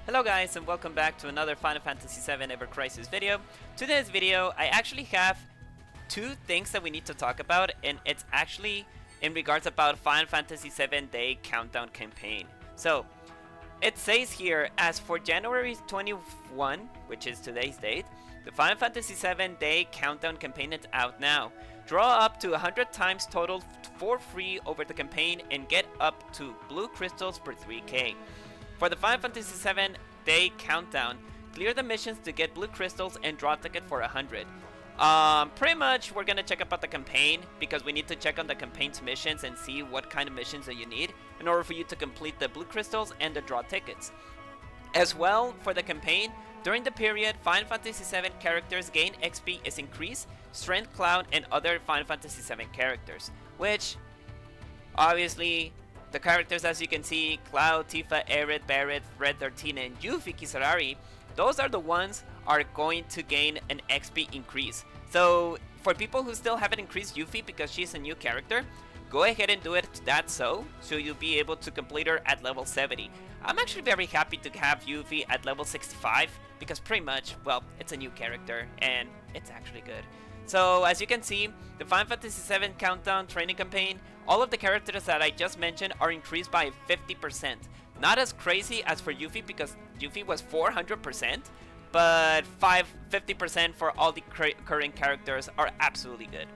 Hello guys and welcome back to another Final Fantasy VII Ever Crisis video. Today's video I actually have two things that we need to talk about, and it's actually in regards about Final Fantasy VII Day Countdown campaign. So it says here, as for January 21, which is today's date, the Final Fantasy VII Day Countdown campaign is out now. Draw up to 100 times total for free over the campaign and get up to blue crystals per 3k. For the Final Fantasy VII Day Countdown, clear the missions to get blue crystals and draw a ticket for 100. Pretty much we're gonna check about the campaign because we need to check on the campaign's missions and see what kind of missions that you need in order for you to complete the blue crystals and the draw tickets. As well, for the campaign, during the period, Final Fantasy VII characters gain XP is increased, Strength Cloud, and other Final Fantasy VII characters, which obviously the characters, as you can see, Cloud, Tifa, Aerith, Barret, Red 13, and Yuffie Kisarari, those are the ones are going to gain an XP increase. So for people who still haven't increased Yuffie because she's a new character, go ahead and do it so you'll be able to complete her at level 70. I'm actually very happy to have Yuffie at level 65 because pretty much, well, it's a new character and it's actually good. So as you can see, the Final Fantasy VII Countdown training campaign, all of the characters that I just mentioned are increased by 50%. Not as crazy as for Yuffie because Yuffie was 400%, but 50% for all the current characters are absolutely good.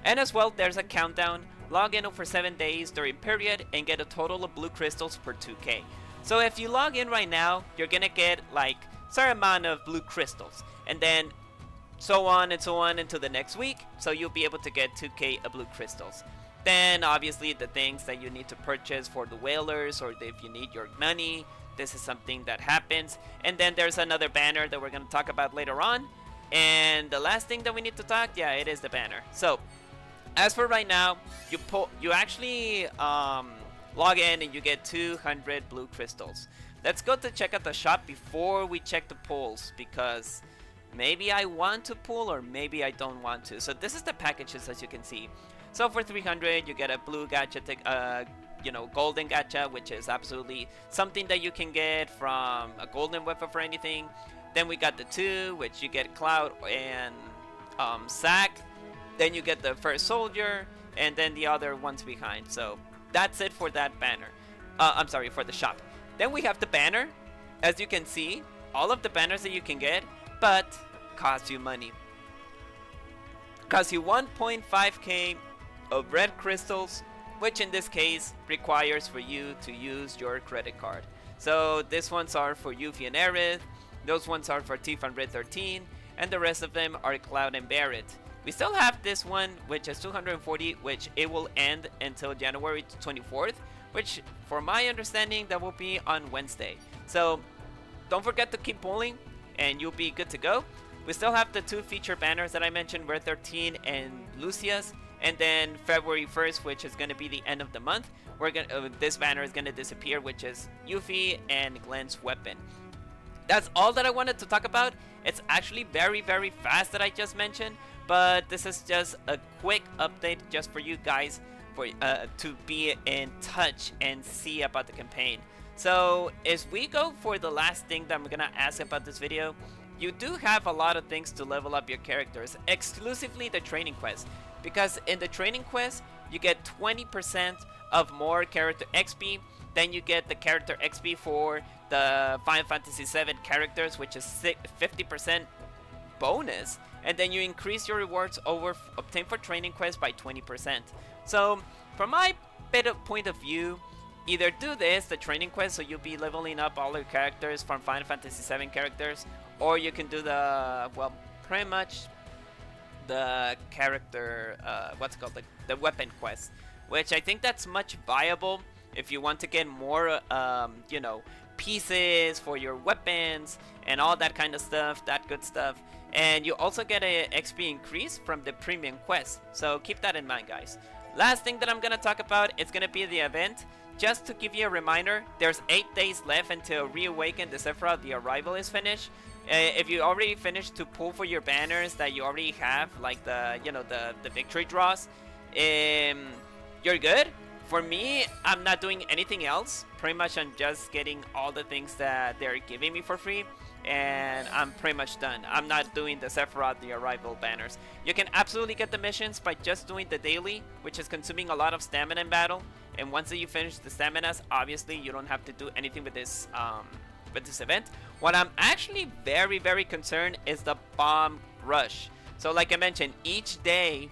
And as well, there's a countdown. Log in for 7 days during period and get a total of blue crystals per 2k. So if you log in right now, you're gonna get like a certain amount of blue crystals, and then so on into the next week, so you'll be able to get 2k of blue crystals. Then obviously the things that you need to purchase for the whalers, or if you need your money, this is something that happens. And then there's another banner that we're going to talk about later on. And the last thing that we need to talk, yeah, it is the banner. So as for right now, you actually log in and you get 200 blue crystals. Let's go to check out the shop before we check the pulls, because maybe I want to pull or maybe I don't want to. So this is the packages, as you can see. So for 300 you get a blue gacha, golden gacha, which is absolutely something that you can get from a golden weapon for anything. Then we got the 2, which you get Cloud and Zack. Then you get the first soldier, and then the other ones behind. So that's it for that banner. I'm sorry, for the shop. Then we have the banner. As you can see, all of the banners that you can get, but cost you money. Cost you 1.5k of red crystals, which in this case requires for you to use your credit card. So these ones are for Yuffie and Aerith, those ones are for Tifa and Red 13, and the rest of them are Cloud and Barret. We still have this one, which is 240, which it will end until January 24th, which for my understanding that will be on Wednesday. So don't forget to keep pulling and you'll be good to go. We still have the 2 feature banners that I mentioned, Red 13 and Lucia's. And then February 1st, which is going to be the end of the month, this banner is going to disappear, which is Yuffie and Glenn's weapon. That's all that I wanted to talk about. It's actually very, very fast that I just mentioned, but this is just a quick update just for you guys to be in touch and see about the campaign. So as we go for the last thing that I'm going to ask about this video, you do have a lot of things to level up your characters, exclusively the training quest. Because in the training quest, you get 20% of more character XP. Then you get the character XP for the Final Fantasy VII characters, which is 50% bonus. And then you increase your rewards obtained for training quests by 20%. So from my point of view, either do this, the training quest, so you'll be leveling up all your characters from Final Fantasy VII characters, or you can do the, well, pretty much the character, the weapon quest, which I think that's much viable if you want to get more, pieces for your weapons and all that kind of stuff, that good stuff. And you also get a XP increase from the premium quest, so keep that in mind, guys. Last thing that I'm gonna talk about is gonna be the event. Just to give you a reminder, there's 8 days left until Reawaken the Sephiroth the Arrival is finished. If you already finished to pull for your banners that you already have, like the victory draws, you're good. For me, I'm not doing anything else. Pretty much I'm just getting all the things that they're giving me for free, and I'm pretty much done. I'm not doing the Sephiroth the Arrival banners. You can absolutely get the missions by just doing the daily, which is consuming a lot of stamina in battle. And once that you finish the staminas, obviously you don't have to do anything with this event. What I'm actually very, very concerned is the bomb rush. So like I mentioned, each day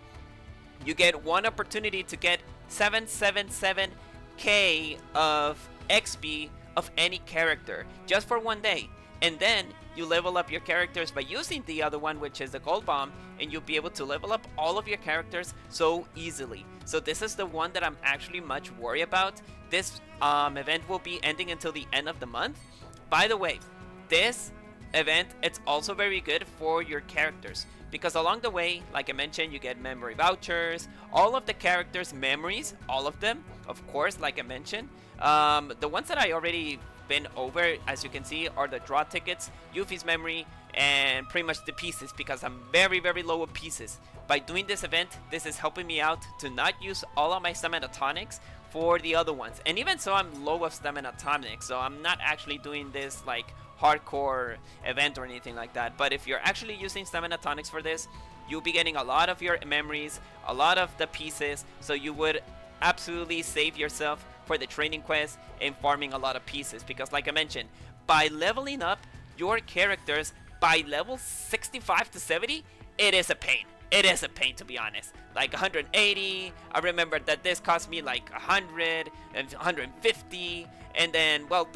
you get one opportunity to get 777k of XP of any character just for one day, and then you level up your characters by using the other one, which is the gold bomb, and you'll be able to level up all of your characters so easily. So this is the one that I'm actually much worried about. This event will be ending until the end of the month. By the way, this event, it's also very good for your characters, because along the way, like I mentioned, you get memory vouchers, all of the characters' memories, all of them, of course, like I mentioned. The ones that I already been over, as you can see, are the draw tickets, Yuffie's memory, and pretty much the pieces, because I'm very, very low of pieces. By doing this event, this is helping me out to not use all of my stamina tonics for the other ones. And even so, I'm low of stamina tonics, so I'm not actually doing this like hardcore event or anything like that. But if you're actually using stamina tonics for this, you'll be getting a lot of your memories, a lot of the pieces, so you would absolutely save yourself for the training quest and farming a lot of pieces. Because like I mentioned, by leveling up your characters by level 65 to 70, it is a pain. It is a pain, to be honest. Like 180, I remember that this cost me like 100 and 150, and then, well,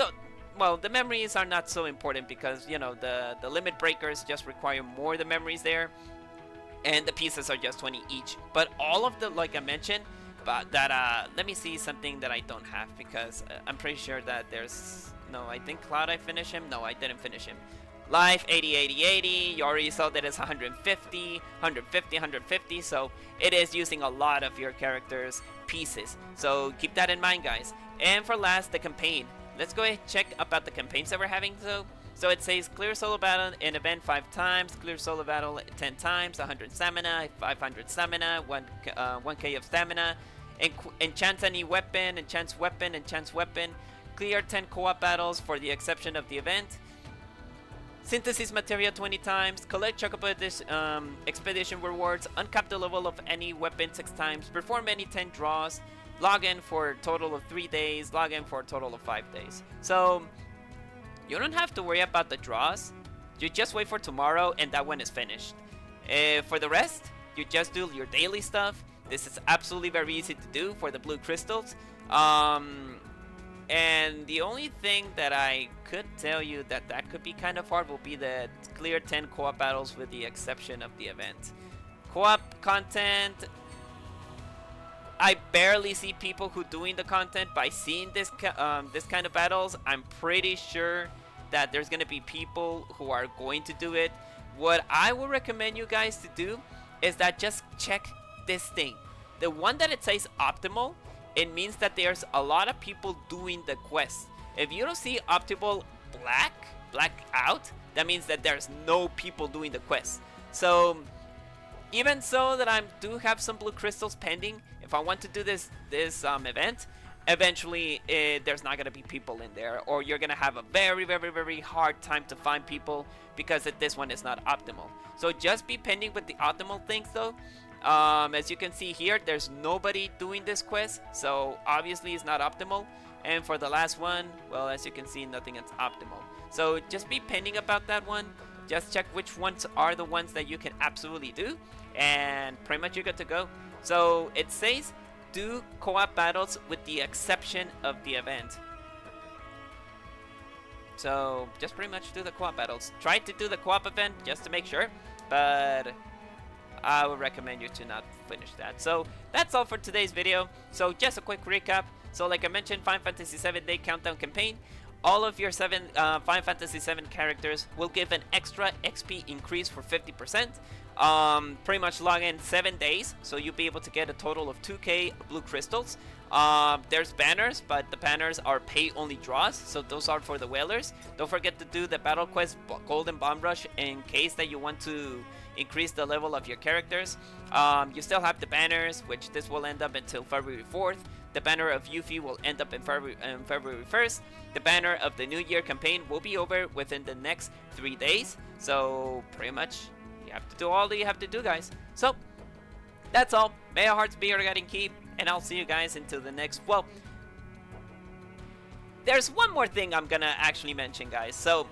the memories are not so important, because, you know, the limit breakers just require more the memories there, and the pieces are just 20 each. But all of the, like I mentioned, but that let me see something that I don't have, because I'm pretty sure that there's, no, I think Cloud I finished him. No, I didn't finish him. Life 80 80 80, you already saw that it's 150 150 150, so it is using a lot of your characters' pieces, so keep that in mind, guys. And for last, the campaign. Let's go ahead and check about the campaigns that we're having. So it says clear solo battle in event 5 times, clear solo battle 10 times, 100 stamina, 500 stamina, 1k of stamina, enchant any weapon, enchants weapon, clear 10 co-op battles for the exception of the event, synthesis materia 20 times, collect Chocobo expedition rewards, uncap the level of any weapon 6 times, perform any 10 draws, log in for a total of 3 days, log in for a total of 5 days. So you don't have to worry about the draws. You just wait for tomorrow and that one is finished. For the rest, you just do your daily stuff. This is absolutely very easy to do for the blue crystals. And the only thing that I could tell you that could be kind of hard will be the clear 10 co-op battles with the exception of the event. Co-op content, I barely see people who doing the content. By seeing this kind of battles, I'm pretty sure that there's gonna be people who are going to do it. What I would recommend you guys to do is that just check this thing. The one that it says optimal, it means that there's a lot of people doing the quest. If you don't see optimal black out, that means that there's no people doing the quest. So even so that I do have some blue crystals pending, if I want to do this event, eventually there's not gonna be people in there, or you're gonna have a very, very, very hard time to find people because this one is not optimal. So just be pending with the optimal things though. As you can see here, there's nobody doing this quest, so obviously it's not optimal. And for the last one, well, as you can see, nothing is optimal. So just be pending about that one. Just check which ones are the ones that you can absolutely do, and pretty much you're good to go. So it says do co-op battles with the exception of the event. So just pretty much do the co-op battles. Try to do the co-op event just to make sure, but I would recommend you to not finish that. So that's all for today's video. So just a quick recap. So like I mentioned, Final Fantasy 7 Day Countdown Campaign. All of your Final Fantasy 7 characters will give an extra XP increase for 50%. Pretty much log in 7 days, so you'll be able to get a total of 2k blue crystals. There's banners, but the banners are pay-only draws, so those are for the whalers. Don't forget to do the battle quest Golden Bomb Rush in case that you want to increase the level of your characters. You still have the banners, which this will end up until February 4th. The banner of Yuffie will end up in February 1st. The banner of the New Year campaign will be over within the next 3 days. So pretty much you have to do all that you have to do, guys. So that's all. May our hearts be your guiding key, and I'll see you guys into the next. Well, there's one more thing I'm gonna actually mention, guys. So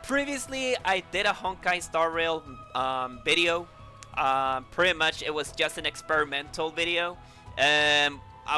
previously I did a Honkai Star Rail video. Pretty much it was just an experimental video.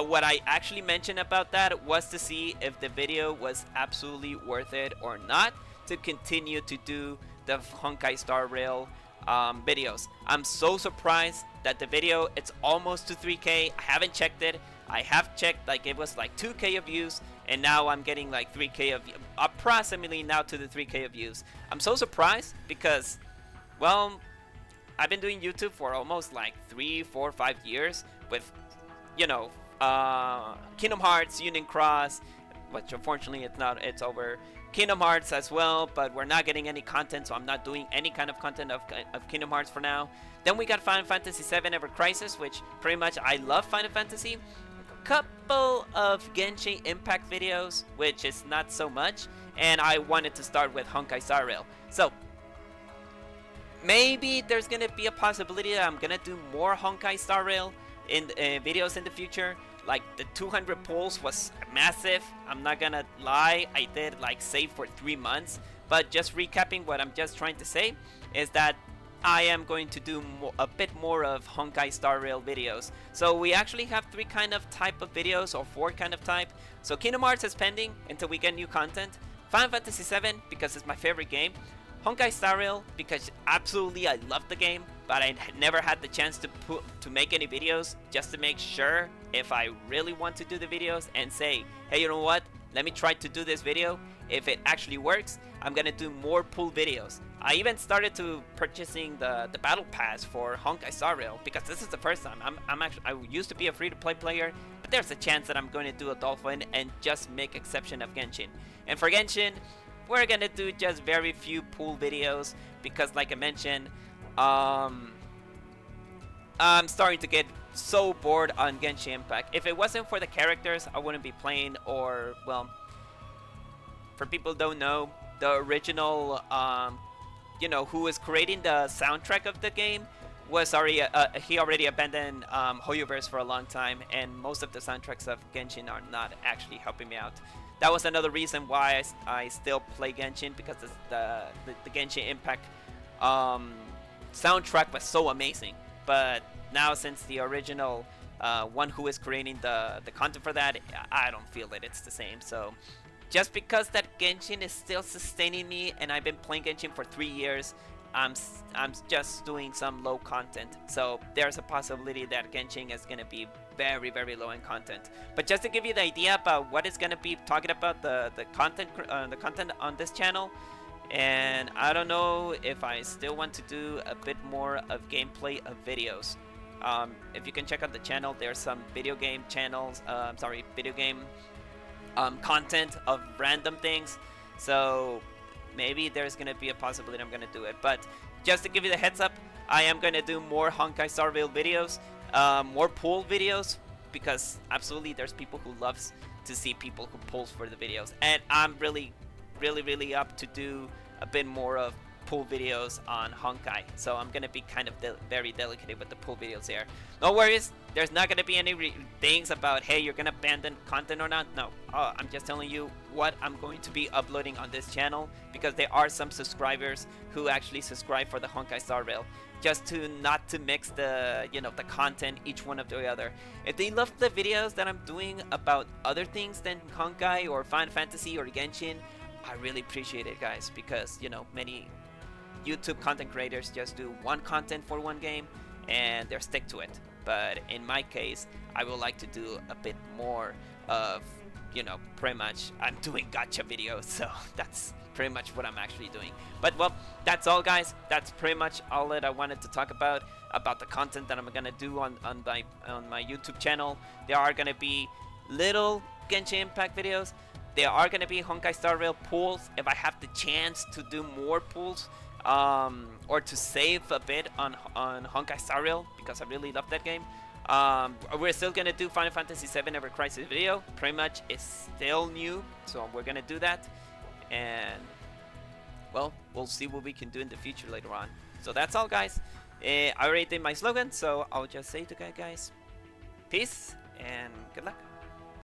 What I actually mentioned about that was to see if the video was absolutely worth it or not to continue to do the Honkai Star Rail videos. I'm so surprised that the video, it's almost to 3K. I haven't checked it. I have checked, like it was like 2K of views, and now I'm getting like 3K of approximately now to the 3K of views. I'm so surprised because, well, I've been doing YouTube for almost like 3, 4, 5 years with, you know, Kingdom Hearts, Union Cross, which unfortunately it's not, it's over. Kingdom Hearts as well, but we're not getting any content, so I'm not doing any kind of content of Kingdom Hearts for now. Then we got Final Fantasy VII Ever Crisis, which pretty much I love Final Fantasy. Couple of Genshin Impact videos, which is not so much, and I wanted to start with Honkai Star Rail. So maybe there's gonna be a possibility that I'm gonna do more Honkai Star Rail in videos in the future. Like the 200 pulls was massive. I'm not gonna lie, I did like save for 3 months. But just recapping, what I'm just trying to say is that I am going to do a bit more of Honkai Star Rail videos. So we actually have 3 kind of type of videos, or 4 kind of type. So Kingdom Hearts is pending until we get new content. Final Fantasy VII, because it's my favorite game. Honkai Star Rail, because absolutely I love the game, but I never had the chance to make any videos, just to make sure if I really want to do the videos and say, hey, you know what, let me try to do this video. If it actually works, I'm gonna do more pool videos. I even started to purchasing the battle pass for Honkai Star Rail, because this is the first time. I used to be a free-to-play player, but there's a chance that I'm going to do a Dolphin and just make exception of Genshin. And for Genshin, we're gonna do just very few pool videos, because like I mentioned, I'm starting to get so bored on Genshin Impact. If it wasn't for the characters, I wouldn't be playing. Or, well, for people who don't know, the original, you know, who was creating the soundtrack of the game was already, he already abandoned Hoyoverse for a long time, and most of the soundtracks of Genshin are not actually helping me out. That was another reason why I still play Genshin, because the Genshin Impact soundtrack was so amazing. But now, since the original one who is creating the content for that, I don't feel that it's the same. So just because that Genshin is still sustaining me, and I've been playing Genshin for 3 years, I'm just doing some low content. So there's a possibility that Genshin is going to be very, very low in content. But just to give you the idea about what is going to be talking about the content on this channel, and I don't know if I still want to do a bit more of gameplay of videos. If you can check out the channel, there's some video game channels, video game content of random things. So maybe there's gonna be a possibility I'm gonna do it. But just to give you the heads up, I am gonna do more Honkai Star Rail videos, more pool videos, because absolutely there's people who loves to see people who pulls for the videos, and I'm really up to do a bit more of pool videos on Honkai. So I'm gonna be kind of very delicate with the pool videos here. No worries, there's not gonna be any things about, hey, you're gonna abandon content or not. No, I'm just telling you what I'm going to be uploading on this channel, because there are some subscribers who actually subscribe for the Honkai Star Rail, just to not to mix the, you know, the content each one of the other. If they love the videos that I'm doing about other things than Honkai or Final Fantasy or Genshin, I really appreciate it, guys, because, you know, many YouTube content creators just do one content for one game and they stick to it. But in my case, I would like to do a bit more of, you know, pretty much I'm doing gacha videos, so that's pretty much what I'm actually doing. But well, that's all, guys. That's pretty much all that I wanted to talk about the content that I'm gonna do on my YouTube channel. There are gonna be little Genshin Impact videos. There are gonna be Honkai Star Rail pools if I have the chance to do more pools, or to save a bit on Honkai Star Rail, because I really love that game. We're still gonna do Final Fantasy VII Ever Crisis video. Pretty much it's still new, so we're gonna do that. And well, we'll see what we can do in the future later on. So that's all, guys. I already did my slogan, so I'll just say to you guys, peace and good luck.